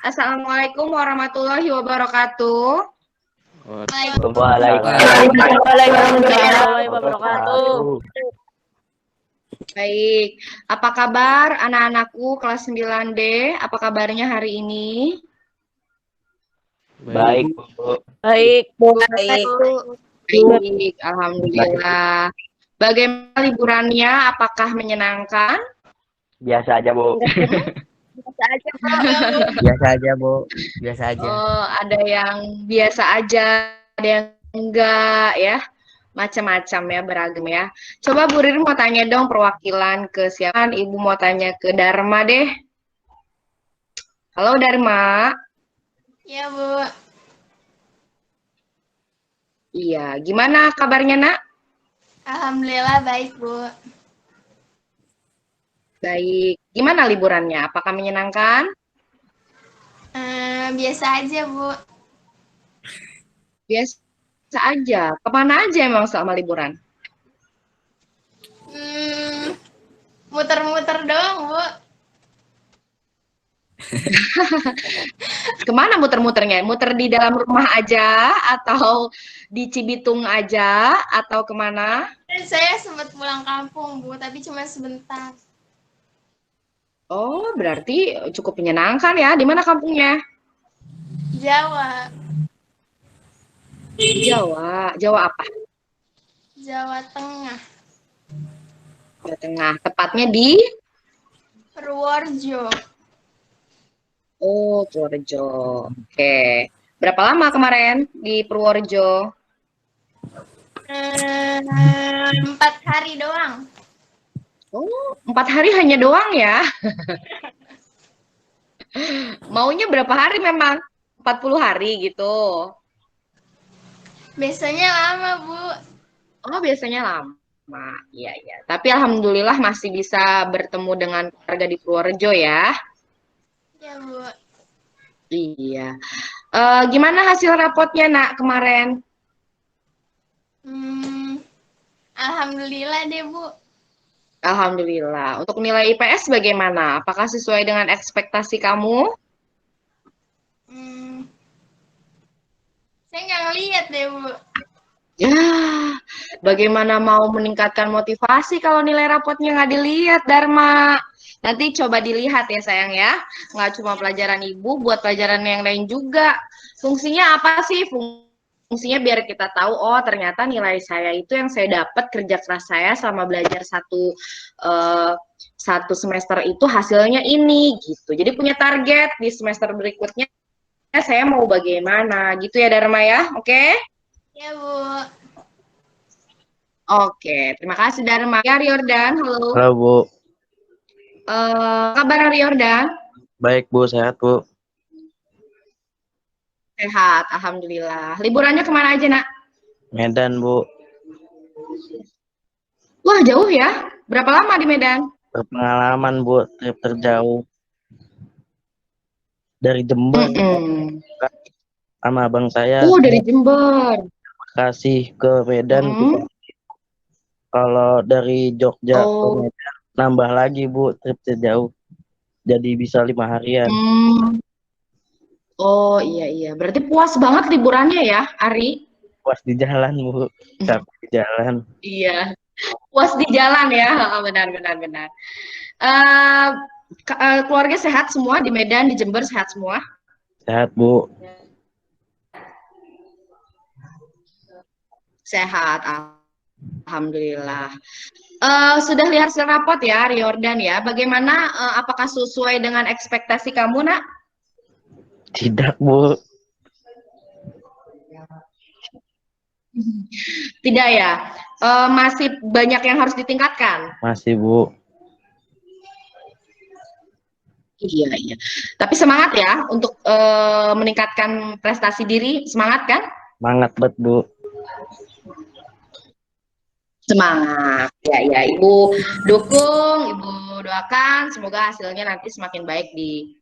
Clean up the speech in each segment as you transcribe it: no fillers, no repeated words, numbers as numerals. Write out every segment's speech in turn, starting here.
Assalamualaikum warahmatullahi wabarakatuh. Waalaikumsalam Warahmatullahi wabarakatuh. Baik, apa kabar anak-anakku kelas 9D? Apa kabarnya hari ini? Baik, Bu. Baik, Baik. Baik, alhamdulillah. Bagaimana liburannya? Apakah menyenangkan? Biasa aja, Bu. Biasa aja, Bu. Biasa aja, Bu. Biasa aja. Oh, ada yang biasa aja, ada yang enggak ya. Macam-macam ya, beragam ya. Coba Bu Ririn mau tanya dong perwakilan ke siapa? Ibu mau tanya ke Dharma deh. Halo Dharma. Ya, Bu. Iya, gimana kabarnya nak? Alhamdulillah baik, Bu. Baik. Gimana liburannya? Apakah menyenangkan? Biasa aja, Bu. Biasa aja. Kemana aja emang selama liburan? Muter-muter doang, Bu. Kemana muter-muternya? Muter di dalam rumah aja? Atau di Cibitung aja? Atau kemana? Saya sempat pulang kampung, Bu, tapi cuma sebentar. Oh, berarti cukup menyenangkan ya. Di mana kampungnya? Jawa. Jawa. Jawa apa? Jawa Tengah. Jawa Tengah. Tepatnya di? Purworejo. Oh, Purworejo. Oke. Berapa lama kemarin di Purworejo? 4 hari doang. Oh, 4 hari hanya doang ya? Maunya berapa hari memang? 40 hari gitu. Biasanya lama, Bu. Oh, biasanya lama. Iya, iya. Tapi alhamdulillah masih bisa bertemu dengan keluarga di Purworejo ya. Ya, Bu. Iya. Gimana hasil rapotnya, Nak, kemarin? Alhamdulillah deh, Bu. Alhamdulillah. Untuk nilai IPS bagaimana? Apakah sesuai dengan ekspektasi kamu? Saya nggak ngeliat deh, Bu. Ya, bagaimana mau meningkatkan motivasi kalau nilai rapotnya nggak dilihat, Dharma? Nanti coba dilihat ya, sayang ya. Nggak cuma pelajaran ibu, buat pelajaran yang lain juga. Fungsinya apa sih? Fungsinya biar kita tahu, oh ternyata nilai saya itu yang saya dapat kerja keras saya selama belajar satu semester itu hasilnya ini gitu. Jadi punya target di semester berikutnya saya mau bagaimana gitu ya Dharma ya, oke? Ya, Bu. Oke, terima kasih Dharma. Ya Riordan, halo. Halo, Bu. Kabar Riordan? Baik, Bu. Sehat, Bu. Sehat, alhamdulillah. Liburannya kemana aja, Nak? Medan, Bu. Wah, jauh ya. Berapa lama di Medan? Berpengalaman, Bu. Trip terjauh. Dari Jember. Sama abang saya. Oh, dari Jember. Kasih ke Medan. Kalau dari Jogja ke Medan, nambah lagi, Bu. Trip terjauh. Jadi bisa 5 harian. Oh, iya, iya. Berarti puas banget liburannya ya, Ari? Puas di jalan, Bu. Capek di jalan. Iya. Puas di jalan ya. Benar, benar, benar. Keluarga sehat semua di Medan, di Jember sehat semua? Sehat, Bu. Sehat, alhamdulillah. Sudah lihat hasil rapot ya, Riordan ya. Bagaimana? Apakah sesuai dengan ekspektasi kamu, Nak? Tidak, Bu. Tidak ya. Masih banyak yang harus ditingkatkan. Masih, Bu. Iya, iya. Tapi semangat ya untuk meningkatkan prestasi diri. Semangat kan? Semangat, bet, Bu. Semangat. Ya, ya. Ibu dukung, Ibu doakan. Semoga hasilnya nanti semakin baik di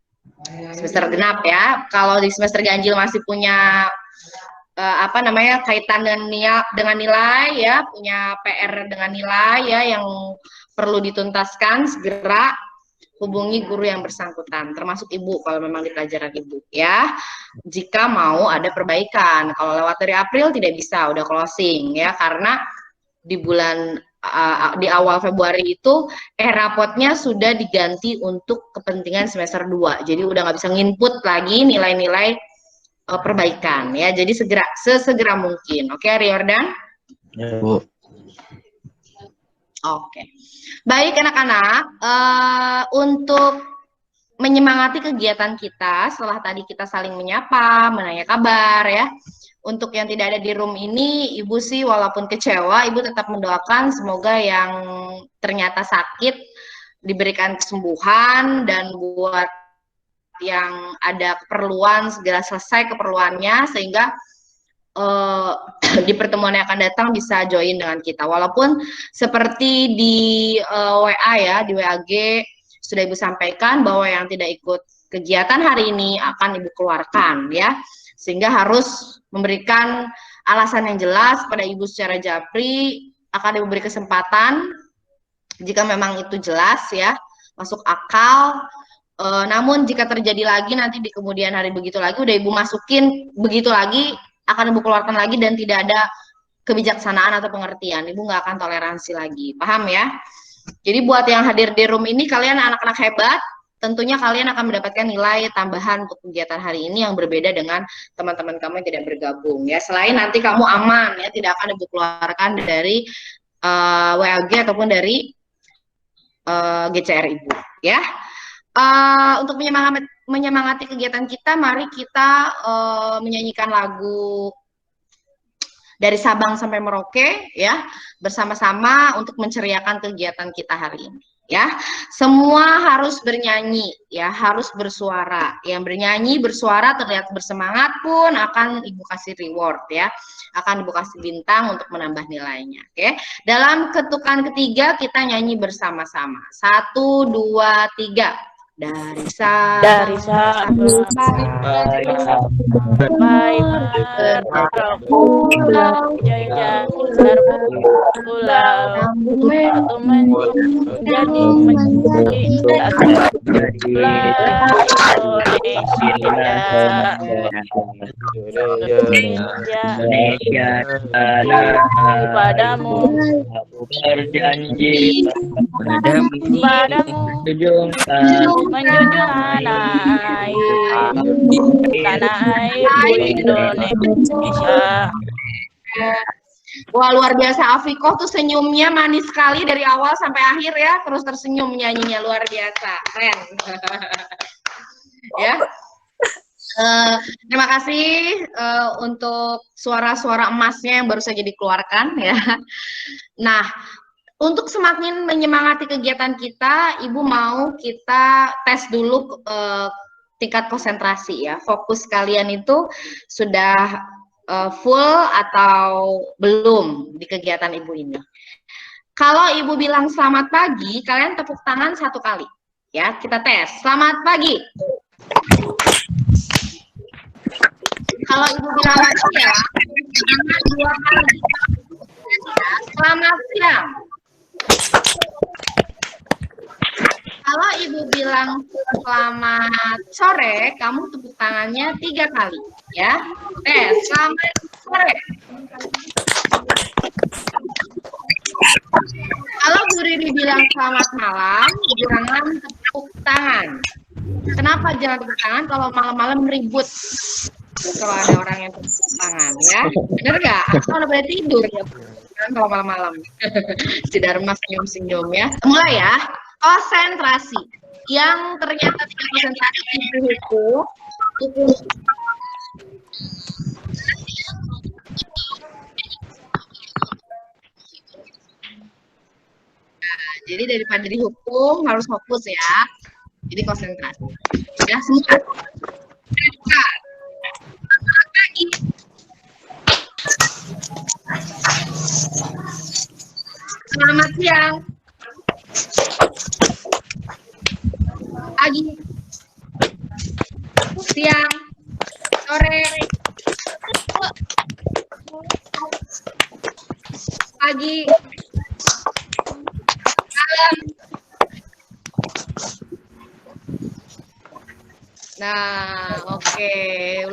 semester genap ya. Kalau di semester ganjil masih punya kaitan dengan nilai ya, punya PR dengan nilai ya yang perlu dituntaskan segera. hubungi guru yang bersangkutan, termasuk ibu kalau memang di pelajaran ibu ya. Jika mau ada perbaikan, kalau lewat dari April tidak bisa, udah closing ya, karena di bulan di awal Februari itu rapotnya sudah diganti untuk kepentingan semester 2, jadi udah nggak bisa nginput lagi nilai-nilai perbaikan ya. Jadi sesegera mungkin. Oke, Riordan? Ya, Bu. Oke. Baik anak-anak, untuk menyemangati kegiatan kita setelah tadi kita saling menyapa, menanya kabar ya. Untuk yang tidak ada di room ini, Ibu sih walaupun kecewa, Ibu tetap mendoakan semoga yang ternyata sakit diberikan kesembuhan, dan buat yang ada keperluan segera selesai keperluannya, sehingga di pertemuan yang akan datang bisa join dengan kita. Walaupun seperti di WA ya, di WAG sudah Ibu sampaikan bahwa yang tidak ikut kegiatan hari ini akan Ibu keluarkan ya, sehingga harus memberikan alasan yang jelas pada Ibu secara japri. Akan Ibu beri kesempatan jika memang itu jelas ya, masuk akal. Namun jika terjadi lagi nanti di kemudian hari begitu lagi, udah Ibu masukin begitu lagi, akan Ibu keluarkan lagi dan tidak ada kebijaksanaan atau pengertian. Ibu nggak akan toleransi lagi. Paham ya? Jadi buat yang hadir di room ini, kalian anak-anak hebat, tentunya kalian akan mendapatkan nilai tambahan untuk kegiatan hari ini yang berbeda dengan teman-teman kamu yang tidak bergabung ya. Selain nanti kamu aman ya, tidak akan Ibu keluarkan dari WAG ataupun dari GCR Ibu ya. Untuk menyemangati kegiatan kita, mari kita menyanyikan lagu dari Sabang sampai Merauke ya, bersama-sama untuk menceriakan kegiatan kita hari ini ya. Semua harus bernyanyi ya, harus bersuara. Yang bernyanyi bersuara terlihat bersemangat pun akan Ibu kasih reward ya, akan Ibu kasih bintang untuk menambah nilainya. Oke, dalam ketukan ketiga kita nyanyi bersama-sama. 1, 2, 3. Dari Sabang sampai pulau, jaya pulau, satu menjadi Indonesia padamu berjanji padamu menjunjung tanah air Indonesia. Wah, luar biasa. Afikoh tuh senyumnya manis sekali dari awal sampai akhir ya, terus tersenyum nyanyinya, luar biasa, keren. Ya. Terima kasih untuk suara-suara emasnya yang baru saja dikeluarkan ya. Nah, untuk semakin menyemangati kegiatan kita, Ibu mau kita tes dulu tingkat konsentrasi ya. Fokus kalian itu sudah full atau belum di kegiatan Ibu ini. Kalau Ibu bilang selamat pagi, kalian tepuk tangan 1 kali. Ya, kita tes. Selamat pagi. Kalau Ibu bilang siang, 2 kali. Selamat siang. Kalau Ibu bilang selamat sore, kamu tepuk tangannya 3 kali, ya. Selamat sore. Kalau Bu Riri bilang selamat malam, jangan tepuk tangan. Kenapa jangan tepuk tangan? Kalau malam-malam ribut. Kalau ada orang yang tepuk tangan, ya. Bener nggak? Atau udah pada tidur ya? Kalau malam-malam. Si Dharma senyum-senyum ya. Mulai ya. Konsentrasi. Yang ternyata tidak konsentrasi di hukum. Nah, jadi daripada dihukum harus fokus ya. Jadi konsentrasi. Ya, semua. Selamat siang. Pagi. Siang. Sore. Pagi. Malam. Nah, oke.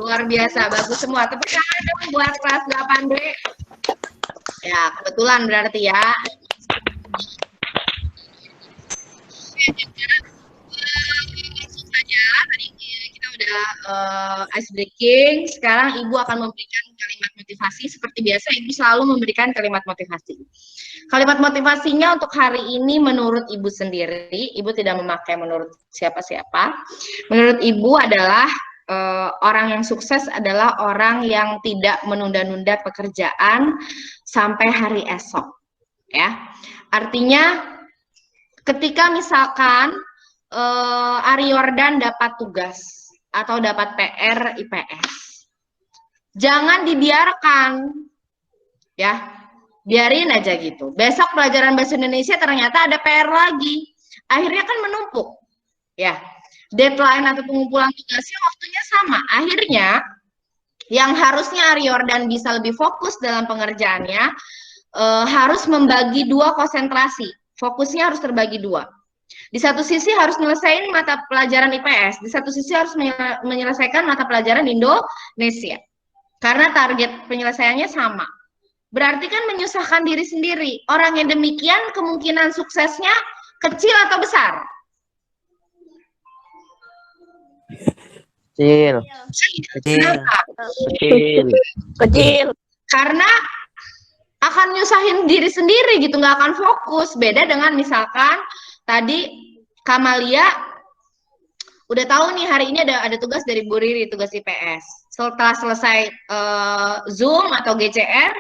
Luar biasa, bagus semua. Tepuk tangan dong buat kelas 8B. Ya, kebetulan berarti ya. Langsung saja, tadi kita udah ice breaking. Sekarang Ibu akan memberikan kalimat motivasi. Seperti biasa, Ibu selalu memberikan kalimat motivasi. Kalimat motivasinya untuk hari ini menurut Ibu sendiri, Ibu tidak memakai menurut siapa-siapa. Menurut Ibu adalah orang yang sukses adalah orang yang tidak menunda-nunda pekerjaan sampai hari esok. Ya, artinya ketika misalkan Ari Yordan dapat tugas atau dapat PR IPS, jangan dibiarkan, ya. Biarin aja gitu. Besok pelajaran bahasa Indonesia ternyata ada PR lagi. Akhirnya kan menumpuk. Ya. Deadline atau pengumpulan tugasnya waktunya sama. Akhirnya yang harusnya Ari Yordan bisa lebih fokus dalam pengerjaannya harus membagi dua konsentrasi. Fokusnya harus terbagi dua. Di satu sisi harus menyelesaikan mata pelajaran IPS, di satu sisi harus menyelesaikan mata pelajaran Indonesia. Karena target penyelesaiannya sama. Berarti kan menyusahkan diri sendiri. Orang yang demikian kemungkinan suksesnya kecil atau besar? Kecil. Kecil. Karena akan nyusahin diri sendiri gitu, nggak akan fokus. Beda dengan misalkan tadi Kamalia udah tahu nih hari ini ada tugas dari Bu Riri, tugas IPS. Setelah selesai Zoom atau GCR,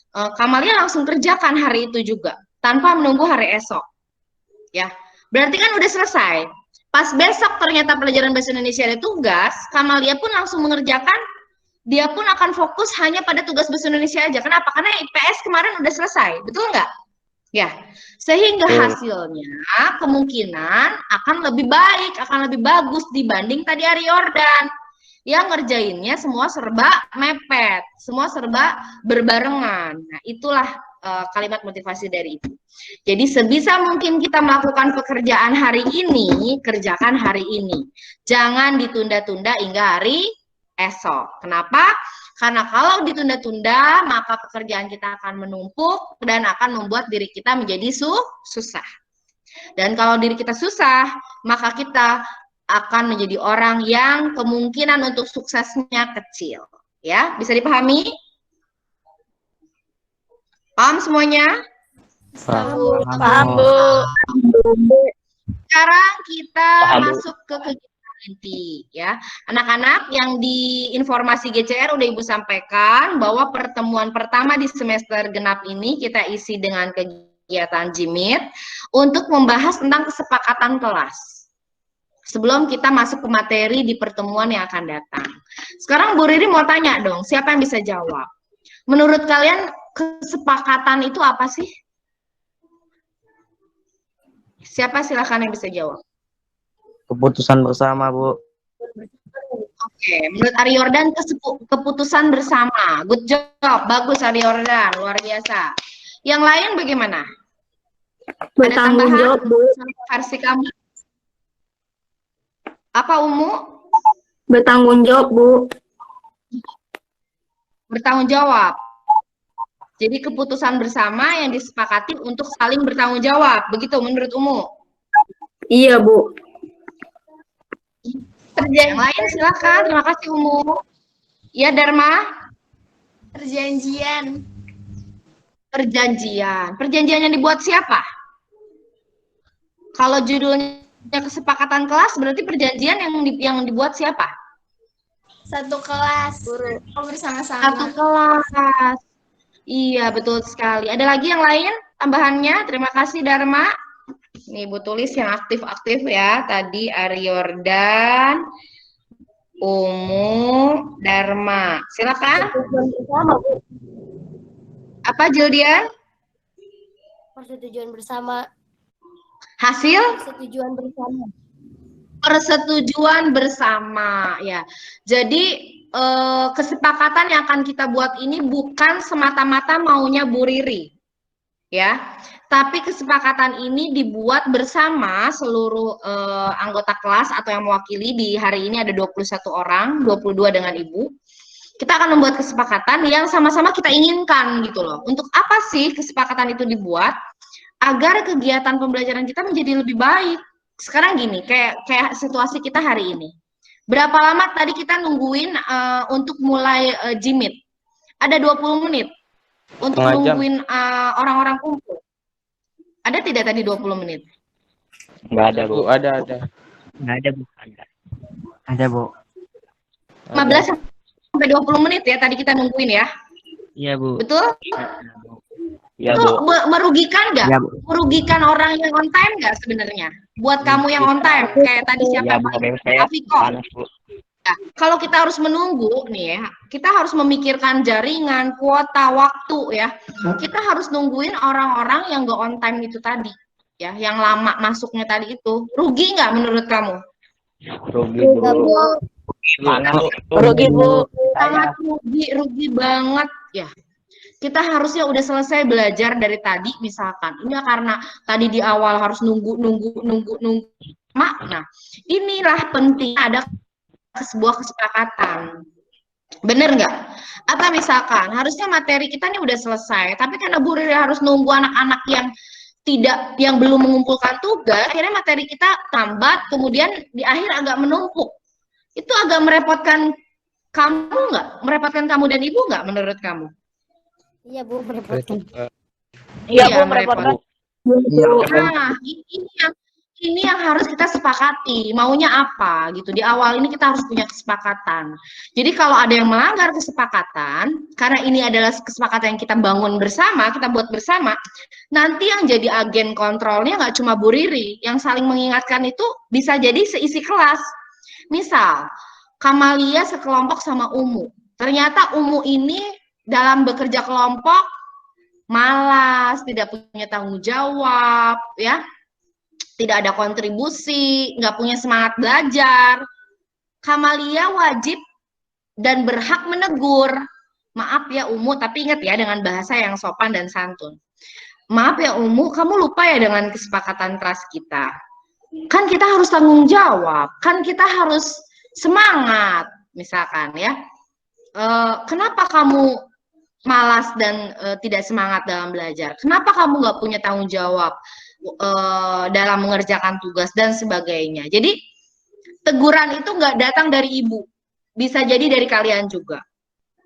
Kamalia langsung kerjakan hari itu juga tanpa menunggu hari esok. Ya, berarti kan udah selesai. Pas besok ternyata pelajaran bahasa Indonesia ada tugas, Kamalia pun langsung mengerjakan. Dia pun akan fokus hanya pada tugas bahasa Indonesia aja. Kenapa? Karena IPS kemarin udah selesai, betul nggak? Ya, sehingga hasilnya kemungkinan akan lebih baik, akan lebih bagus dibanding tadi Ari Yordan. Yang ngerjainnya semua serba mepet, semua serba berbarengan. Nah, itulah kalimat motivasi dari Ibu. Jadi sebisa mungkin kita melakukan pekerjaan hari ini, kerjakan hari ini. Jangan ditunda-tunda hingga hari esok. Kenapa? Karena kalau ditunda-tunda, maka pekerjaan kita akan menumpuk dan akan membuat diri kita menjadi susah. Dan kalau diri kita susah, maka kita akan menjadi orang yang kemungkinan untuk suksesnya kecil. Ya, bisa dipahami? Paham semuanya? Paham, Bu. Sekarang kita masuk ke kegiatan inti, ya. Anak-anak yang di informasi GCR udah Ibu sampaikan bahwa pertemuan pertama di semester genap ini kita isi dengan kegiatan JIMIT untuk membahas tentang kesepakatan kelas. Sebelum kita masuk ke materi di pertemuan yang akan datang. Sekarang Bu Riri mau tanya dong, siapa yang bisa jawab? Menurut kalian kesepakatan itu apa sih? Siapa silakan yang bisa jawab? Keputusan bersama, Bu. Oke, menurut Ari Yordan keputusan bersama. Good job, bagus Ari Yordan, luar biasa. Yang lain bagaimana? Bertanggung jawab, Bu. Versi kamu? Apa Umu? Bertanggung jawab, Bu. Bertanggung jawab. Jadi keputusan bersama yang disepakati untuk saling bertanggung jawab. Begitu menurut Umu? Iya, Bu. Yang lain silakan. Terima kasih Umu. Ya Dharma? Perjanjian. Perjanjian. Perjanjian yang dibuat siapa? Kalau judulnya kesepakatan kelas, berarti perjanjian yang dibuat siapa? Satu kelas. Oh, bersama-sama. Satu kelas. Iya, betul sekali. Ada lagi yang lain tambahannya? Terima kasih Dharma. Nih Ibu tulis yang aktif-aktif ya. Tadi Ari Yordan, Umu, Dharma. Silakan. Apa Jildian? Persetujuan bersama. Hasil? Persetujuan bersama. Persetujuan bersama ya. Jadi kesepakatan yang akan kita buat ini bukan semata-mata maunya Bu Riri. ya. Tapi kesepakatan ini dibuat bersama seluruh anggota kelas atau yang mewakili. Di hari ini ada 21 orang, 22 dengan Ibu. Kita akan membuat kesepakatan yang sama-sama kita inginkan gitu loh. Untuk apa sih kesepakatan itu dibuat? Agar kegiatan pembelajaran kita menjadi lebih baik. Sekarang gini, kayak situasi kita hari ini. Berapa lama tadi kita nungguin untuk mulai jimit? Ada 20 menit untuk nungguin orang-orang kumpul. Ada tidak tadi 20 menit? Nggak ada, Bu. Ada. Nggak ada, Bu. Ada, Bu. 15 sampai 20 menit ya tadi kita nungguin ya. Iya, Bu. Betul? Iya, Itu Bu. merugikan nggak? Iya, Bu. Merugikan orang yang on time nggak sebenarnya? Buat kamu yang on time, kayak tadi siapa? Ya, Bu, saya Afiko. panas, Bu. Nah, kalau kita harus menunggu nih ya, kita harus memikirkan jaringan, kuota, waktu ya. Kita harus nungguin orang-orang yang nggak on time itu tadi, ya, yang lama masuknya tadi itu. Rugi nggak menurut kamu? Rugi, Bu. Panas, Bu. Rugi, Bu. Sangat rugi banget ya. Kita harusnya udah selesai belajar dari tadi misalkan. Ini karena tadi di awal harus nunggu. Nah, inilah penting ada sebuah kesepakatan. Bener nggak? Atau misalkan harusnya materi kita ini udah selesai, tapi karena Bu Riri harus nunggu anak-anak yang belum mengumpulkan tugas, akhirnya materi kita tambat, kemudian di akhir agak menumpuk. Itu agak merepotkan kamu nggak? Merepotkan kamu dan Ibu nggak menurut kamu? Iya, Bu, merepotkan. Iya, Bu, merepotkan. Nah, ini yang harus kita sepakati, maunya apa gitu. Di awal ini kita harus punya kesepakatan. Jadi kalau ada yang melanggar kesepakatan, karena ini adalah kesepakatan yang kita bangun bersama, kita buat bersama, nanti yang jadi agen kontrolnya nggak cuma Bu Riri, yang saling mengingatkan itu bisa jadi seisi kelas. Misal, Kamalia sekelompok sama Umu. Ternyata Umu ini dalam bekerja kelompok malas, tidak punya tanggung jawab, ya. Tidak ada kontribusi, nggak punya semangat belajar. Kamalia wajib dan berhak menegur. Maaf ya Umu, tapi ingat ya dengan bahasa yang sopan dan santun. Maaf ya Umu, kamu lupa ya dengan kesepakatan kelas kita. Kan kita harus tanggung jawab, kan kita harus semangat, misalkan ya. Kenapa kamu malas dan tidak semangat dalam belajar? Kenapa kamu nggak punya tanggung jawab dalam mengerjakan tugas dan sebagainya? Jadi teguran itu nggak datang dari ibu, bisa jadi dari kalian juga,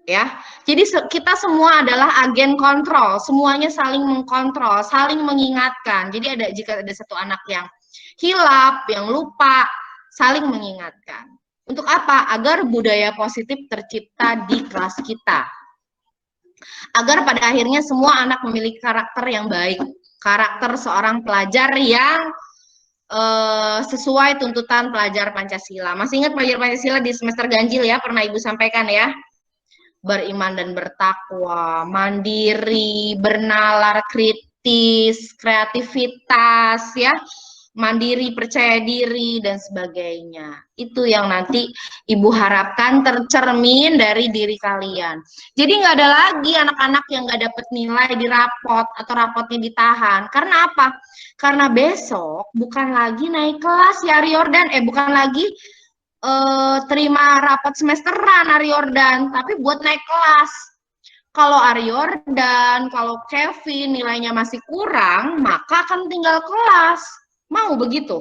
ya. Jadi kita semua adalah agen kontrol, semuanya saling mengkontrol, saling mengingatkan. Jadi jika ada satu anak yang hilap, yang lupa, saling mengingatkan. Untuk apa? Agar budaya positif tercipta di kelas kita. Agar pada akhirnya semua anak memiliki karakter yang baik, karakter seorang pelajar yang sesuai tuntutan pelajar Pancasila. Masih ingat pelajar Pancasila di semester ganjil ya, pernah Ibu sampaikan ya? Beriman dan bertakwa, mandiri, bernalar, kritis, kreativitas ya, mandiri, percaya diri, dan sebagainya. Itu yang nanti Ibu harapkan tercermin dari diri kalian. Jadi nggak ada lagi anak-anak yang nggak dapat nilai di rapot atau rapotnya ditahan. Karena apa? Karena besok bukan lagi naik kelas ya Ariordan, bukan lagi terima rapot semesteran Ariordan, tapi buat naik kelas. Kalau Ariordan, kalau Kevin nilainya masih kurang, maka akan tinggal kelas. Mau begitu?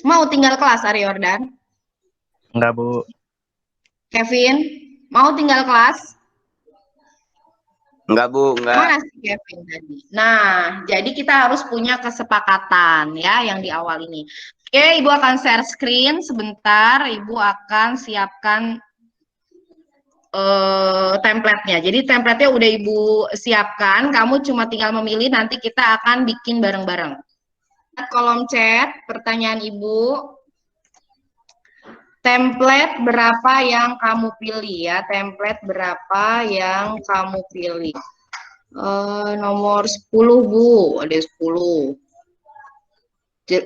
Mau tinggal kelas, Ariordan? Enggak, Bu. Kevin, mau tinggal kelas? Enggak, Bu, enggak. Mana sih Kevin tadi? Nah, jadi kita harus punya kesepakatan ya yang di awal ini. Oke, Ibu akan share screen sebentar. Ibu akan siapkan template-nya. Jadi template-nya udah Ibu siapkan, kamu cuma tinggal memilih, nanti kita akan bikin bareng-bareng. Kolom chat, pertanyaan Ibu. Template berapa yang kamu pilih ya? Template berapa yang kamu pilih? Nomor 10, Bu. Ada 10.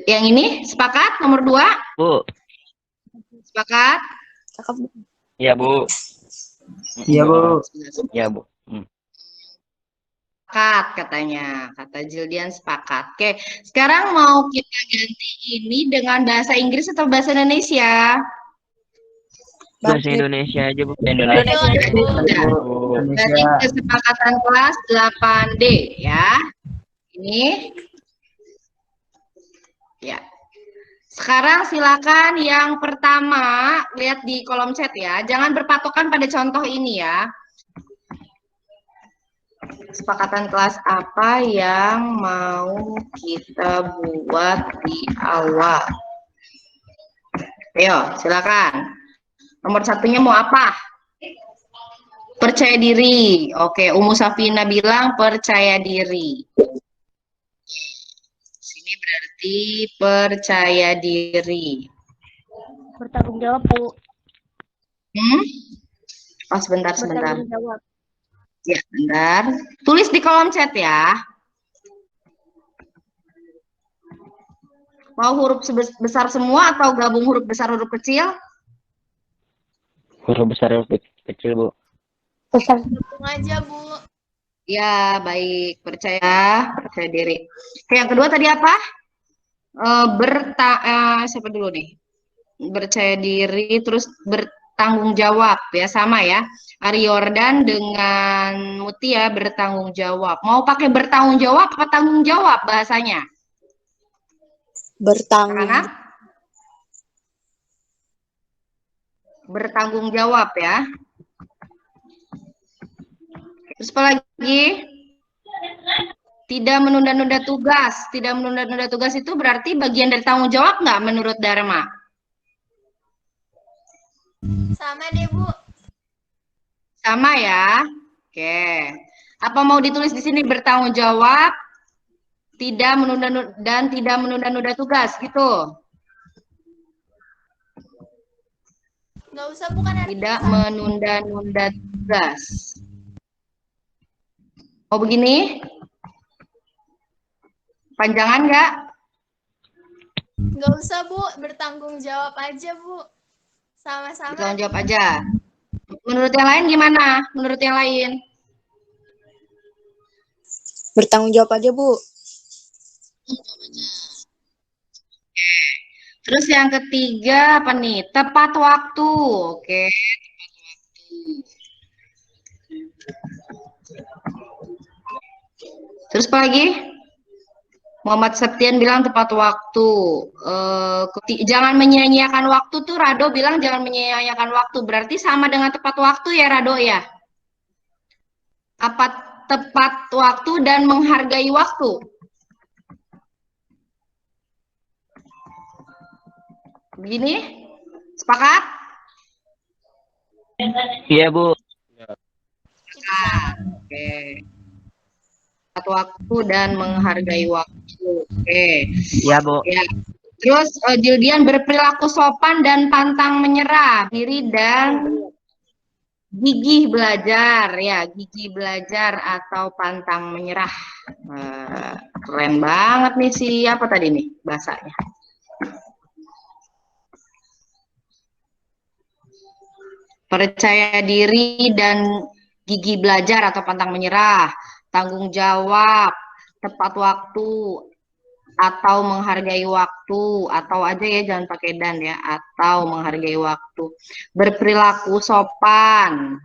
Yang ini sepakat? Nomor 2? Bu. Sepakat? Iya, Bu. Iya, Bu. Iya, Bu. Sepakat katanya. Kata Jildian sepakat. Oke, sekarang mau kita ganti ini dengan bahasa Inggris atau bahasa Indonesia? Bahasa Indonesia aja, Bu. Indonesia aja, Bu. Berarti kesepakatan kelas 8D ya. Ini. Ya. Sekarang silakan yang pertama, lihat di kolom chat ya. Jangan berpatokan pada contoh ini ya. Kesepakatan kelas apa yang mau kita buat di awal? Ayo, silakan. Nomor satunya mau apa? Percaya diri. Oke, Umu Safina bilang percaya diri. Sini berarti percaya diri. Bertanggung jawab, Bu. Oh, sebentar. Bertanggung jawab. Ya, bentar. Tulis di kolom chat ya. Mau huruf besar semua atau gabung huruf besar huruf kecil? Huruf besar, huruf kecil, Bu. Gabung aja, Bu. Ya, baik. Percaya diri. Oke, yang kedua tadi apa? Siapa dulu nih? Percaya diri, terus bertanggung jawab ya, sama ya. Ariordan dengan Mutia bertanggung jawab. Mau pakai bertanggung jawab apa tanggung jawab bahasanya? Bertanggung. Bertanggung jawab ya. Terus apa lagi? Tidak menunda-nunda tugas. Tidak menunda-nunda tugas itu berarti bagian dari tanggung jawab nggak menurut Dharma? Sama deh, Bu. Sama ya. Oke. Apa mau ditulis di sini bertanggung jawab, tidak menunda-nunda tugas gitu? Nggak usah, bukan Tidak menunda-nunda tugas. Oh begini? Panjangan nggak? Nggak usah, Bu. Bertanggung jawab aja, Bu. Sama-sama. Bertanggung jawab aja. Menurut yang lain gimana? Menurut yang lain? Bertanggung jawab aja, Bu. Oke. Terus yang ketiga apa nih? Tepat waktu. Oke, tepat waktu. Terus apa lagi? Muhammad Septian bilang tepat waktu. Jangan menyia-nyiakan waktu tuh, Rado bilang jangan menyia-nyiakan waktu. Berarti sama dengan tepat waktu ya, Rado ya? Apa tepat waktu dan menghargai waktu? Begini? Sepakat? Iya, Bu. Oke. Tepat waktu dan menghargai waktu. Oke. Iya, Bu. Ya. Terus Jildian berperilaku sopan dan pantang menyerah, diri dan gigih belajar ya, gigih belajar atau pantang menyerah. Keren banget nih siapa tadi nih bahasanya. Percaya diri dan gigih belajar atau pantang menyerah, tanggung jawab, tepat waktu, atau menghargai waktu, atau aja ya jangan pakai dan ya, atau menghargai waktu. Berperilaku sopan.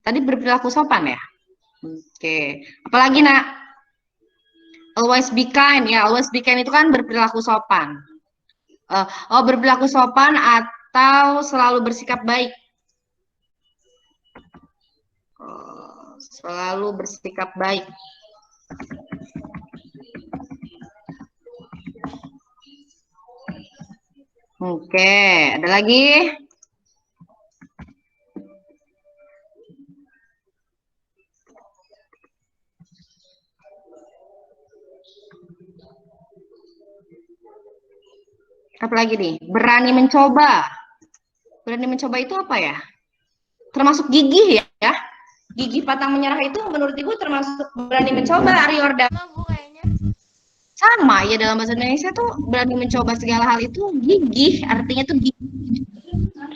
Tadi berperilaku sopan ya? Oke. Apalagi nak? Always be kind ya, always be kind itu kan berperilaku sopan. Berperilaku sopan atau selalu bersikap baik. Selalu bersikap baik. Oke, ada lagi? Apa lagi nih? Berani mencoba. Berani mencoba itu apa ya? Termasuk gigih ya? Gigih pantang menyerah itu menurut Ibu termasuk berani mencoba, Ariorda? Sama, Bu, kayaknya. Sama ya, dalam bahasa Indonesia tuh berani mencoba segala hal itu gigih, artinya tuh gigih.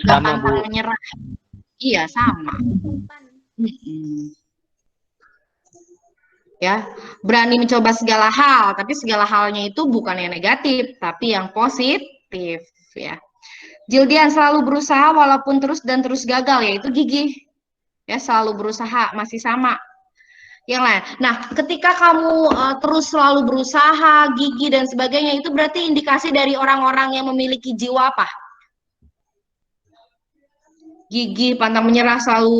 Gak Sama, pantang Bu. menyerah. Iya, sama. Ya, berani mencoba segala hal, tapi segala halnya itu bukan yang negatif, tapi yang positif, ya. Jildian selalu berusaha walaupun terus dan terus gagal, yaitu gigih. Ya, selalu berusaha, masih sama. Yang lain. Nah, ketika kamu terus selalu berusaha, gigih dan sebagainya, itu berarti indikasi dari orang-orang yang memiliki jiwa apa? Gigih, pantang menyerah, selalu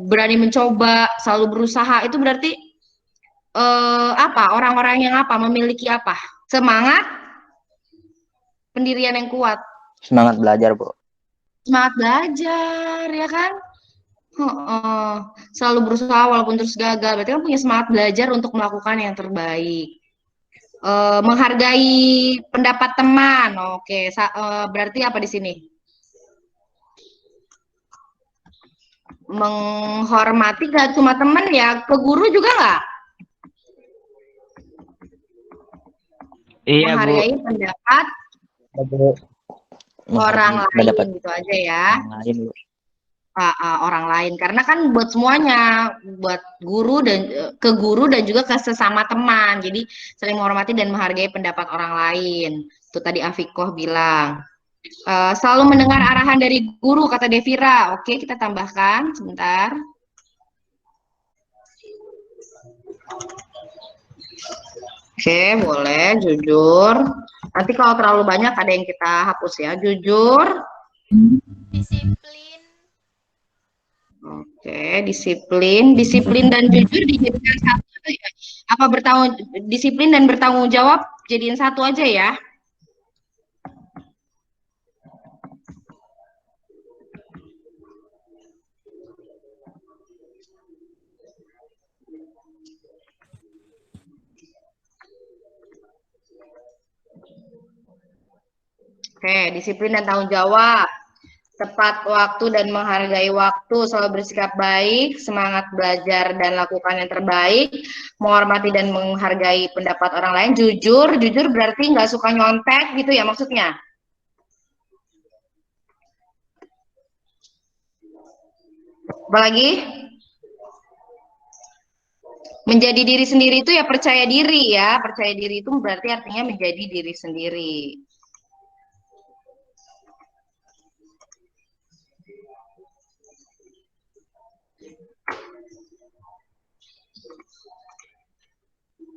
berani mencoba, selalu berusaha. Itu berarti apa? Orang-orang yang apa? Memiliki apa? Semangat, pendirian yang kuat. Semangat belajar, Bu. Semangat belajar, ya kan? Selalu berusaha walaupun terus gagal. Berarti kan punya semangat belajar untuk melakukan yang terbaik. Menghargai pendapat teman. Oke, berarti apa di sini? Menghormati gak cuma teman ya, ke guru juga nggak? Iya, Bu. Menghargai pendapat orang lain gitu aja ya. Orang lain, Bu. Orang lain, karena kan buat semuanya, buat guru dan ke guru dan juga ke sesama teman. Jadi saling menghormati dan menghargai pendapat orang lain. Itu tadi Afikoh bilang. Selalu mendengar arahan dari guru, kata Devira. Oke, kita tambahkan sebentar. Oke, boleh. Jujur. Nanti kalau terlalu banyak ada yang kita hapus ya. Jujur. Disiplin. Oke, disiplin dan jujur dijadikan satu ya. Apa disiplin dan bertanggung jawab jadiin satu aja ya. Oke, disiplin dan tanggung jawab. Tepat waktu dan menghargai waktu, selalu bersikap baik, semangat belajar dan lakukan yang terbaik, menghormati dan menghargai pendapat orang lain, jujur berarti nggak suka nyontek gitu ya maksudnya. Apalagi? Menjadi diri sendiri itu ya percaya diri ya, percaya diri itu berarti artinya menjadi diri sendiri.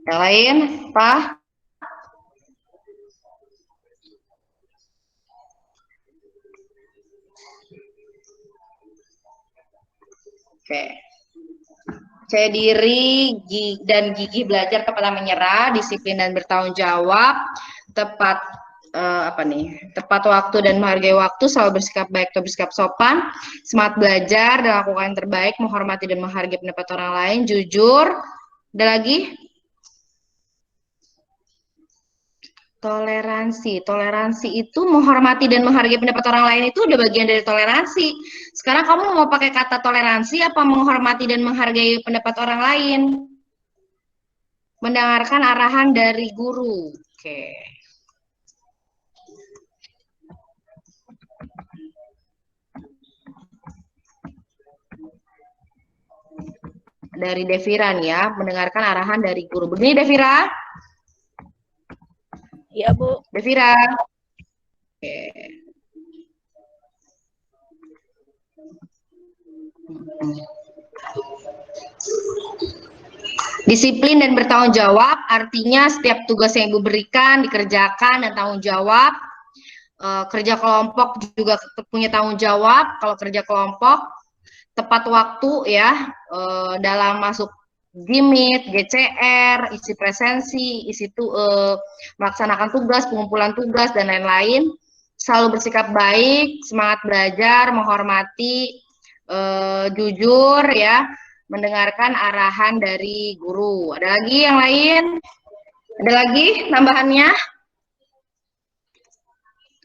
Yang lain, Pak? Oke. Percaya diri dan gigih belajar, kepada menyerah, disiplin dan bertanggung jawab, tepat tepat waktu dan menghargai waktu, selalu bersikap baik atau bersikap sopan, semangat belajar dan lakukan yang terbaik, menghormati dan menghargai pendapat orang lain, jujur. Ada lagi? Toleransi itu menghormati dan menghargai pendapat orang lain itu udah bagian dari toleransi. Sekarang kamu mau pakai kata toleransi apa menghormati dan menghargai pendapat orang lain? Mendengarkan arahan dari guru. Oke. Dari Devira nih ya, mendengarkan arahan dari guru. Begini Devira? Iya, Bu. Devira. Oke. Disiplin dan bertanggung jawab artinya setiap tugas yang Ibu berikan dikerjakan dan tanggung jawab. Kerja kelompok juga punya tanggung jawab. Kalau kerja kelompok tepat waktu ya, dalam masuk GIMIT, GCR, isi presensi, melaksanakan tugas, pengumpulan tugas, dan lain-lain. Selalu bersikap baik, semangat belajar, menghormati, jujur ya, mendengarkan arahan dari guru. Ada lagi yang lain? Ada lagi tambahannya?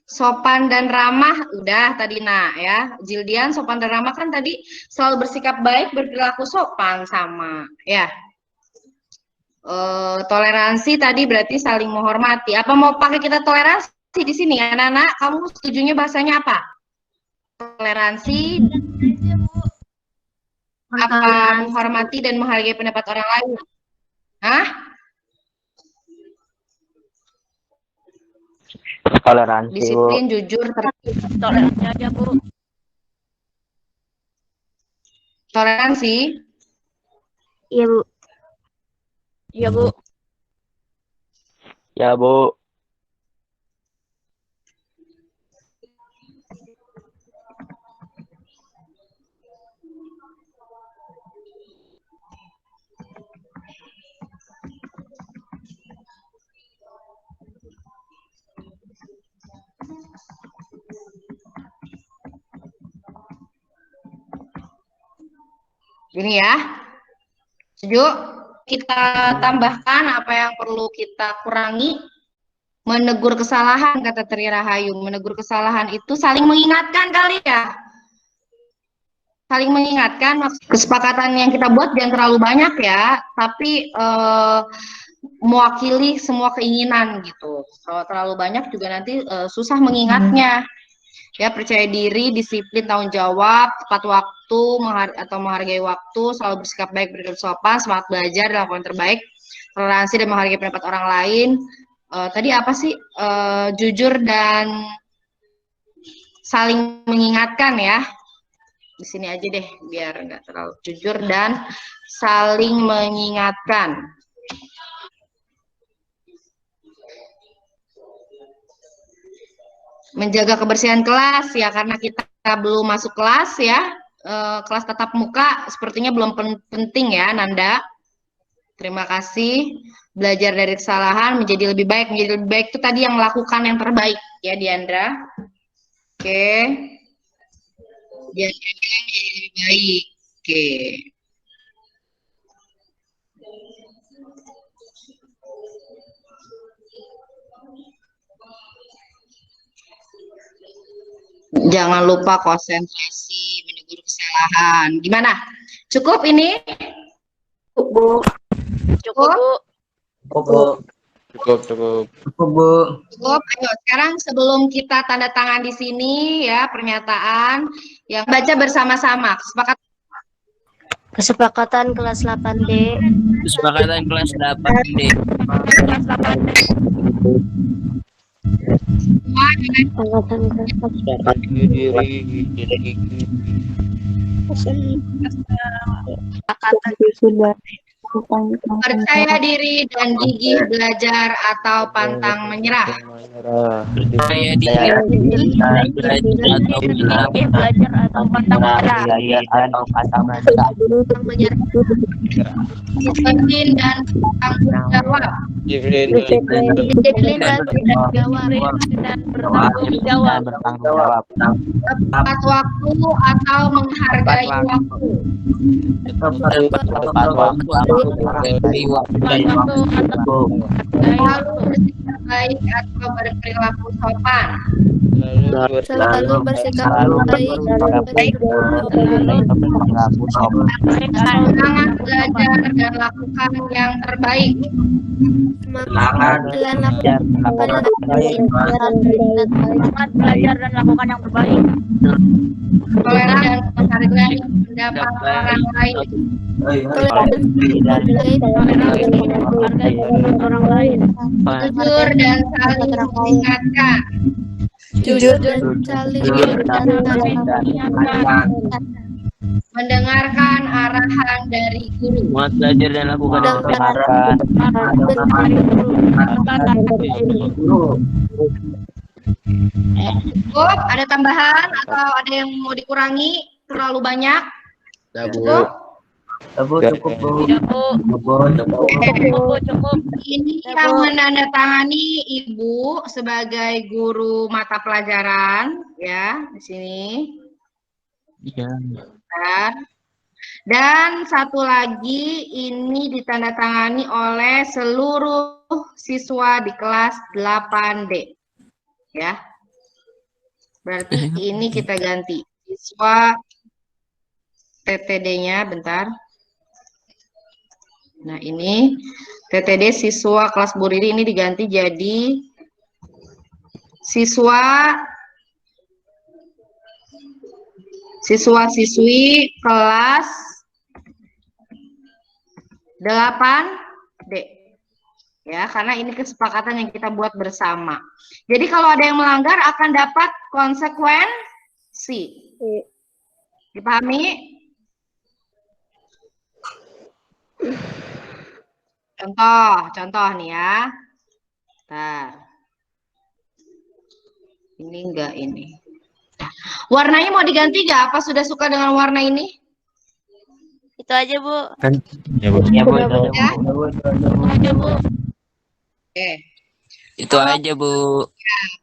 Sopan dan ramah, udah tadi ya. Jildian, sopan dan ramah kan tadi selalu bersikap baik, berperilaku sopan sama, ya. Toleransi tadi berarti saling menghormati. Apa mau pakai kita toleransi di sini, anak-anak? Kamu setujunya bahasanya apa? Toleransi, apa menghormati dan menghargai pendapat orang lain? Hah? Toleransi, Bu. Disiplin, jujur, tertib. Toleransi aja, Bu. Toleransi. Iya, Bu. Iya, Bu. Ya, Bu. Ini ya. Setuju? Kita tambahkan apa yang perlu kita kurangi. Menegur kesalahan, kata Tri Rahayu. Menegur kesalahan itu saling mengingatkan kali ya. Saling mengingatkan, kesepakatan yang kita buat jangan terlalu banyak ya, tapi mewakili semua keinginan gitu. Kalau terlalu banyak juga nanti susah mengingatnya. Ya, percaya diri, disiplin, tanggung jawab, tepat waktu, atau menghargai waktu, selalu bersikap baik, bersikap sopan, semangat belajar, dan lakukan terbaik, toleransi dan menghargai pendapat orang lain. Tadi apa sih? Jujur dan saling mengingatkan ya. Di sini aja deh, biar nggak terlalu jujur dan saling mengingatkan. Menjaga kebersihan kelas ya, karena kita belum masuk kelas ya, kelas tatap muka sepertinya belum penting ya, Nanda. Terima kasih. Belajar dari kesalahan menjadi lebih baik. Menjadi lebih baik itu tadi yang melakukan yang terbaik ya, Diandra. Oke. Diandra bilang menjadi lebih baik. Oke. Jangan lupa konsentrasi, menegur kesalahan. Gimana? Cukup ini? Bu. Cukup, Bu. Cukup. Cukup, cukup. Cukup, Bu. Cukup. Ayo, sekarang sebelum kita tanda tangan di sini ya, pernyataan yang baca bersama-sama. Kesepakatan kelas 8D. Kesepakatan kelas 8D. Kelas 8D. Angkatan kelas 8D. Percaya diri dan gigih belajar atau pantang menyerah. Percaya diri dan belajar atau Belajar atau pantang menyerah. Disiplin dan tanggung jawab. Disiplin dan bertanggung jawab. Tepat waktu atau menghargai waktu. Selalu bersikap baik atau berperilaku sopan. Selalu bersikap baik. Semangat belajar dan lakukan yang terbaik. Semangat belajar dan lakukan yang terbaik. Toleran dan menghargai pendapat orang lain. Jujur dan saling mengingatkan. Jujur dan saling mengingatkan. Mendengarkan arahan dari guru. Semangat belajar dan lakukan yang terbaik. Cukup? Ada tambahan atau ada yang mau dikurangi? Terlalu banyak? Cukup? Cukup, Bu. Cukup. Ini yang menandatangani Ibu sebagai guru mata pelajaran ya di sini. Iya. Dan satu lagi ini ditandatangani oleh seluruh siswa di kelas 8D. Ya. Berarti ini kita ganti. Siswa TTD-nya bentar. Nah, ini TTD siswa kelas Bu Riri ini diganti jadi siswa-siswi kelas 8 D. Ya, karena ini kesepakatan yang kita buat bersama. Jadi kalau ada yang melanggar akan dapat konsekuensi. Dipahami? Contoh nih ya. Nah, ini enggak ini. Warnanya mau diganti nggak? Apa sudah suka dengan warna ini? Itu aja, Bu. Kan ya, Bu. Ya, Bu. Itu Ya? Aja, Bu. Oke, Itu aja, Bu.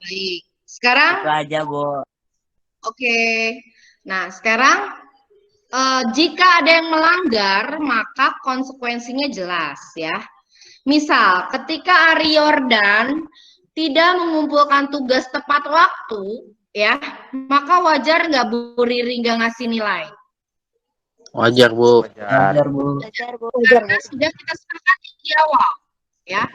baik. Sekarang, Itu aja, Bu. oke. Nah, sekarang jika ada yang melanggar, maka konsekuensinya jelas ya. Misal, ketika Ari Yordan tidak mengumpulkan tugas tepat waktu, ya, maka wajar nggak Bu Riri nggak ngasih nilai? Wajar, Bu. Wajar, Bu. Belajar, Bu. Karena sudah kita sepakati di awal, ya.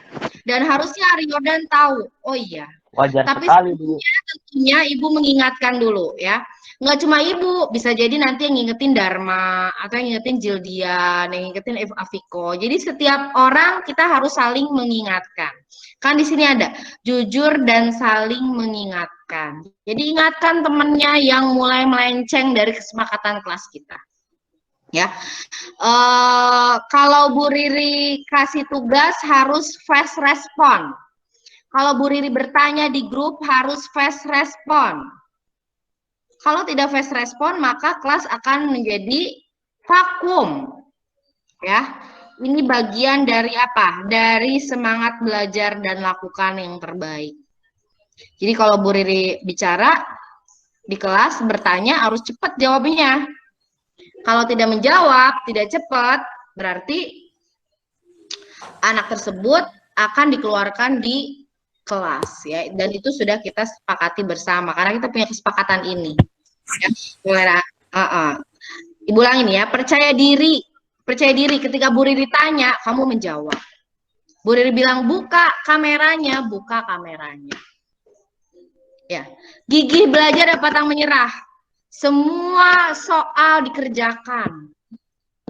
Dan harusnya Ari Yordan tahu, oh iya. Wajar Tapi sekali, Bu. tentunya Ibu mengingatkan dulu, ya. Nggak cuma Ibu, bisa jadi nanti yang ngingetin Dharma, atau yang ngingetin Jildian, yang ngingetin Afiko. Jadi setiap orang kita harus saling mengingatkan. Kan di sini ada jujur dan saling mengingatkan. Jadi ingatkan temennya yang mulai melenceng dari kesepakatan kelas kita. Ya, kalau Bu Riri kasih tugas harus fast respon. Kalau Bu Riri bertanya di grup harus fast respon. Kalau tidak fast respon, maka kelas akan menjadi vakum. Ya, ini bagian dari apa? Dari semangat belajar dan lakukan yang terbaik. Jadi kalau Bu Riri bicara di kelas, bertanya harus cepat jawabnya. Kalau tidak menjawab, tidak cepat, berarti anak tersebut akan dikeluarkan di kelas ya, dan itu sudah kita sepakati bersama karena kita punya kesepakatan ini ya. Ibu ulangin ya, percaya diri ketika Bu Riri tanya kamu menjawab. Bu Riri bilang buka kameranya ya. Gigih belajar dan pantang menyerah, semua soal dikerjakan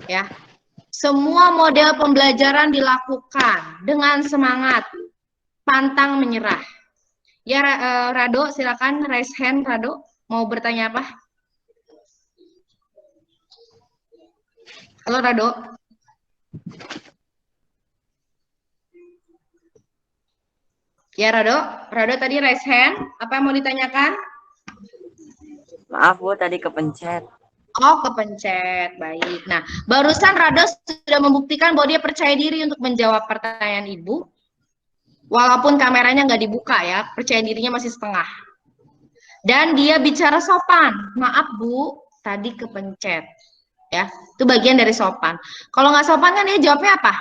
ya, semua model pembelajaran dilakukan dengan semangat, pantang menyerah. Ya, Rado, silakan raise hand. Rado, mau bertanya apa? Halo, Rado. Ya, Rado tadi raise hand. Apa yang mau ditanyakan? Maaf, Bu, tadi kepencet. Oh, kepencet. Baik. Nah, barusan Rado sudah membuktikan bahwa dia percaya diri untuk menjawab pertanyaan Ibu. Walaupun kameranya nggak dibuka ya, percaya dirinya masih setengah. Dan dia bicara sopan. Maaf Bu, tadi kepencet. Ya, itu bagian dari sopan. Kalau nggak sopan kan dia jawabnya apa?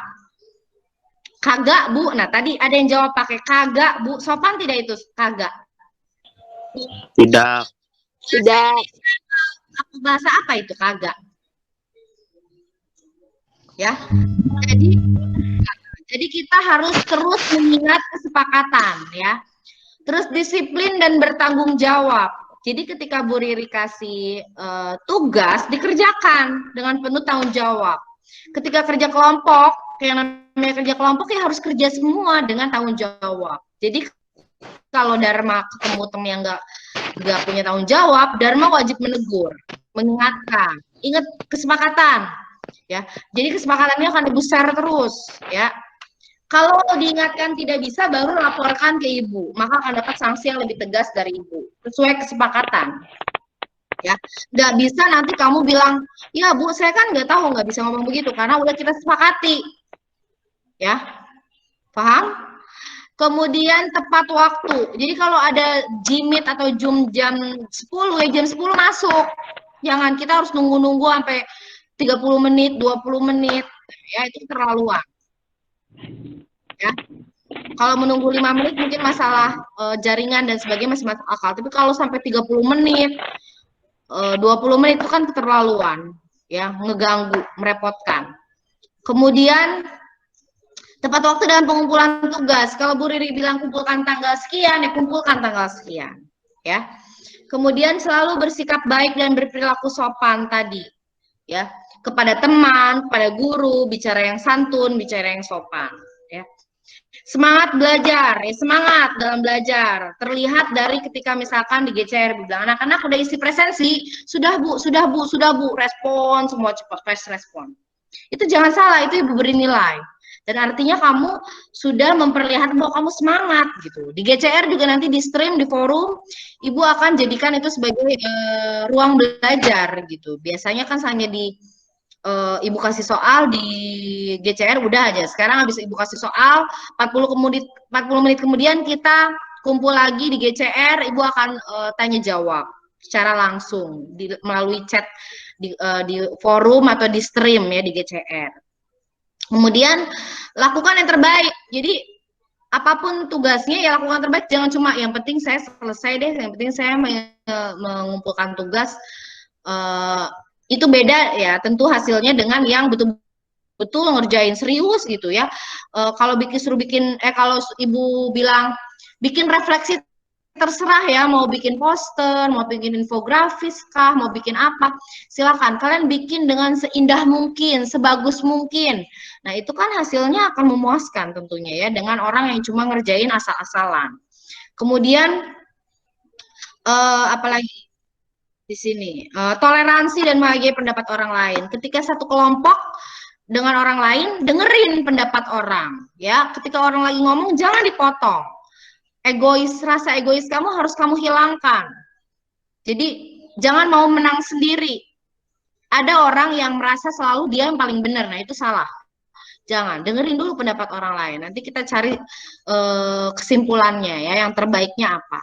Kagak Bu. Nah tadi ada yang jawab pakai kagak Bu. Sopan tidak itu kagak? Tidak. Tidak. Bahasa apa itu kagak? Ya, jadi kita harus terus mengingat kesepakatan ya. Terus disiplin dan bertanggung jawab. Jadi ketika Bu Riri kasih tugas dikerjakan dengan penuh tanggung jawab. Ketika kerja kelompok, yang namanya kerja kelompok ya harus kerja semua dengan tanggung jawab. Jadi kalau Dharma ketemu temen yang nggak punya tanggung jawab, Dharma wajib menegur, mengingatkan, ingat kesepakatan. Ya, jadi kesepakatannya akan dibesar terus ya. Kalau diingatkan tidak bisa, baru laporkan ke Ibu, maka akan dapat sanksi yang lebih tegas dari Ibu, sesuai kesepakatan. Ya, nggak bisa nanti kamu bilang, ya Bu, saya kan nggak tahu, nggak bisa ngomong begitu, karena udah kita sepakati. Ya, paham? Kemudian tepat waktu. Jadi kalau ada Jimit atau jam 10, ya jam 10 masuk. Jangan kita harus nunggu-nunggu sampai 30 menit, 20 menit. Ya, itu terlaluan. Ya, kalau menunggu 5 menit mungkin masalah jaringan dan sebagainya masih masuk akal. Tapi kalau sampai 30 menit, 20 menit itu kan keterlaluan, ya, ngeganggu, merepotkan. Kemudian tepat waktu dalam pengumpulan tugas. Kalau Bu Riri bilang kumpulkan tanggal sekian, ya kumpulkan tanggal sekian, ya. Kemudian selalu bersikap baik dan berperilaku sopan tadi, ya, kepada teman, kepada guru, bicara yang santun, bicara yang sopan. Semangat belajar, semangat dalam belajar. Terlihat dari ketika misalkan di GCR bilang anak-anak udah isi presensi, sudah bu, respon semua cepat, fast respon. Itu jangan salah, itu ibu beri nilai. Dan artinya kamu sudah memperlihatkan bahwa kamu semangat gitu. Di GCR juga nanti di stream, di forum, ibu akan jadikan itu sebagai ruang belajar gitu. Biasanya kan hanya di ibu kasih soal di GCR udah aja. Sekarang habis ibu kasih soal 40 menit kemudian kita kumpul lagi di GCR, ibu akan tanya jawab secara langsung melalui chat di forum atau di stream ya di GCR. Kemudian lakukan yang terbaik. Jadi apapun tugasnya ya lakukan terbaik. Jangan cuma yang penting saya selesai deh, yang penting saya mengumpulkan tugas. Itu beda ya, tentu hasilnya dengan yang betul-betul ngerjain serius gitu ya. Kalau kalau ibu bilang bikin refleksi, terserah ya, mau bikin poster, mau bikin infografis kah, mau bikin apa, silakan. Kalian bikin dengan seindah mungkin, sebagus mungkin. Nah itu kan hasilnya akan memuaskan tentunya ya, dengan orang yang cuma ngerjain asal-asalan. Kemudian apalagi di sini, toleransi dan menghargai pendapat orang lain. Ketika satu kelompok dengan orang lain, dengerin pendapat orang. Ya, ketika orang lagi ngomong, jangan dipotong. Rasa egois kamu harus kamu hilangkan. Jadi, jangan mau menang sendiri. Ada orang yang merasa selalu dia yang paling benar, nah itu salah. Jangan, dengerin dulu pendapat orang lain. Nanti kita cari kesimpulannya ya, yang terbaiknya apa.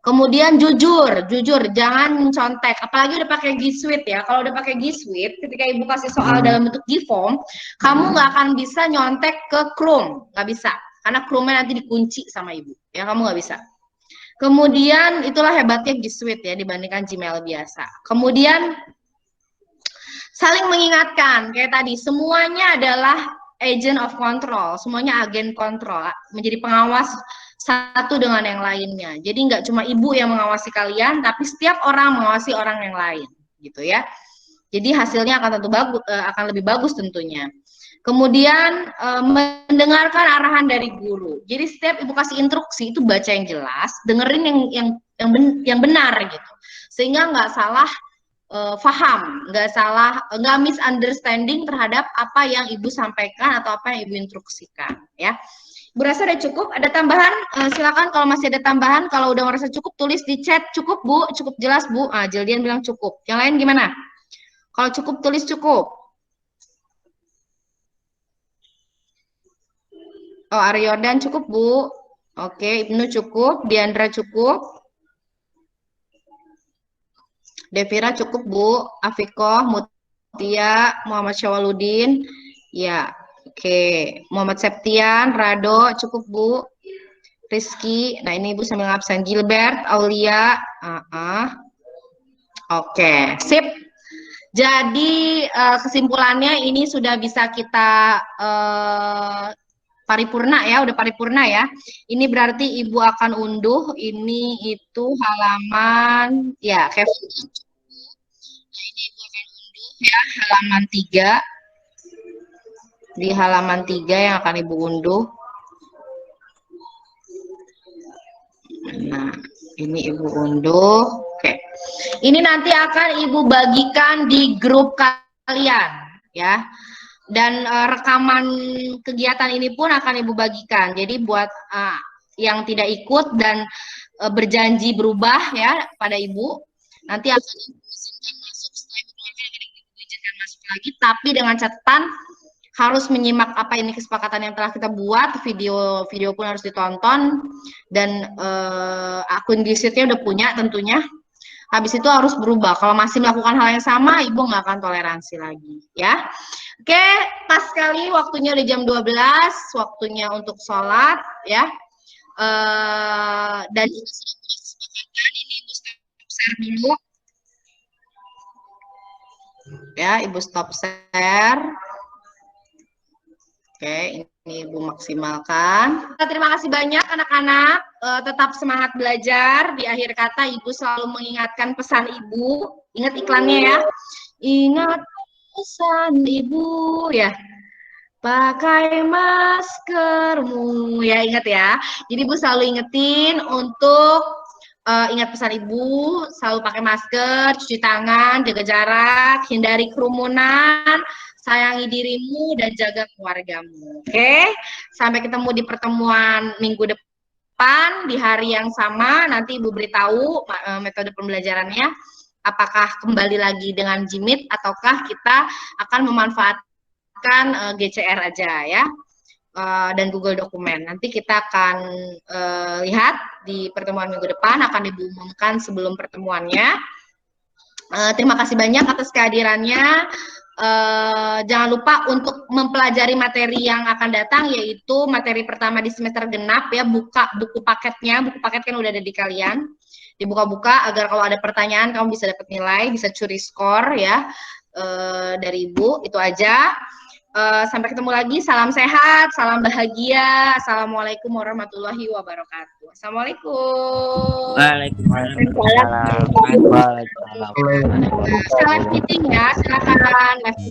Kemudian jujur, jangan mencontek. Apalagi udah pakai G Suite ya. Kalau udah pakai G Suite, ketika ibu kasih soal dalam bentuk G Form, kamu nggak akan bisa nyontek ke Chrome, nggak bisa. Karena Chrome-nya nanti dikunci sama ibu. Ya, kamu nggak bisa. Kemudian itulah hebatnya G Suite ya dibandingkan Gmail biasa. Kemudian saling mengingatkan, kayak tadi, semuanya adalah agent of control, semuanya agen kontrol, menjadi pengawas satu dengan yang lainnya. Jadi nggak cuma ibu yang mengawasi kalian, tapi setiap orang mengawasi orang yang lain, gitu ya. Jadi hasilnya akan akan lebih bagus tentunya. Kemudian mendengarkan arahan dari guru. Jadi setiap ibu kasih instruksi itu baca yang jelas, dengerin yang benar gitu, sehingga nggak salah paham, nggak misunderstanding terhadap apa yang ibu sampaikan atau apa yang ibu instruksikan ya. Bu rasa udah cukup? Ada tambahan? Silakan kalau masih ada tambahan. Kalau udah merasa cukup, tulis di chat. Cukup Bu, cukup jelas Bu. Jildian bilang cukup. Yang lain gimana? Kalau cukup, tulis cukup. Oh, Aryordan cukup Bu. Oke, Ibnu cukup. Diandra cukup. Devira cukup Bu. Afikoh, Mutia, Muhammad Syawaludin. Ya. Oke, Muhammad Septian, Rado, cukup Bu. Rizky, nah ini Ibu sambil ngabsen. Gilbert, Aulia, Oke, sip. Jadi kesimpulannya ini sudah bisa kita paripurna ya, udah paripurna ya. Ini berarti Ibu akan unduh, ini itu halaman, ya Kevin. Nah ini Ibu akan unduh ya, halaman 3. Di halaman 3 yang akan Ibu unduh. Nah, ini Ibu unduh. Oke. Ini nanti akan Ibu bagikan di grup kalian, ya. Dan rekaman kegiatan ini pun akan Ibu bagikan. Jadi buat yang tidak ikut dan berjanji berubah ya pada Ibu, nanti akan Ibu izinkan masuk, setelah Ibu keluarkan akan Ibu izinkan masuk lagi, tapi dengan catatan harus menyimak apa ini kesepakatan yang telah kita buat, video pun harus ditonton, dan akun G Suite-nya udah punya tentunya. Habis itu harus berubah. Kalau masih melakukan hal yang sama, Ibu nggak akan toleransi lagi, ya. Oke, pas sekali waktunya udah jam 12, waktunya untuk sholat, ya. Dan ini sudah punya kesepakatan, ini Ibu stop share dulu. Ya, Ibu stop share. Oke, ini Ibu maksimalkan. Terima kasih banyak anak-anak. Tetap semangat belajar. Di akhir kata Ibu selalu mengingatkan pesan Ibu. Ingat iklannya ya. Ingat pesan Ibu ya. pakai maskermu. Ya, ingat ya. Jadi Ibu selalu ingetin untuk ingat pesan Ibu, selalu pakai masker, cuci tangan, jaga jarak, hindari kerumunan, sayangi dirimu, dan jaga keluargamu. Oke? Sampai ketemu di pertemuan minggu depan, di hari yang sama. Nanti Ibu beritahu metode pembelajarannya, apakah kembali lagi dengan Jimit, ataukah kita akan memanfaatkan GCR aja ya, dan Google Dokumen. Nanti kita akan lihat di pertemuan minggu depan, akan diumumkan sebelum pertemuannya. Terima kasih banyak atas kehadirannya. Jangan lupa untuk mempelajari materi yang akan datang, yaitu materi pertama di semester genap ya. Buka buku paketnya, buku paket kan udah ada di kalian. Dibuka-buka agar kalau ada pertanyaan kamu bisa dapat nilai, bisa curi skor ya dari Ibu. Itu aja. Sampai ketemu lagi. Salam sehat, salam bahagia. Assalamualaikum warahmatullahi wabarakatuh. Assalamualaikum. Waalaikumsalam. Waalaikumsalam. Silent meeting ya, silakan.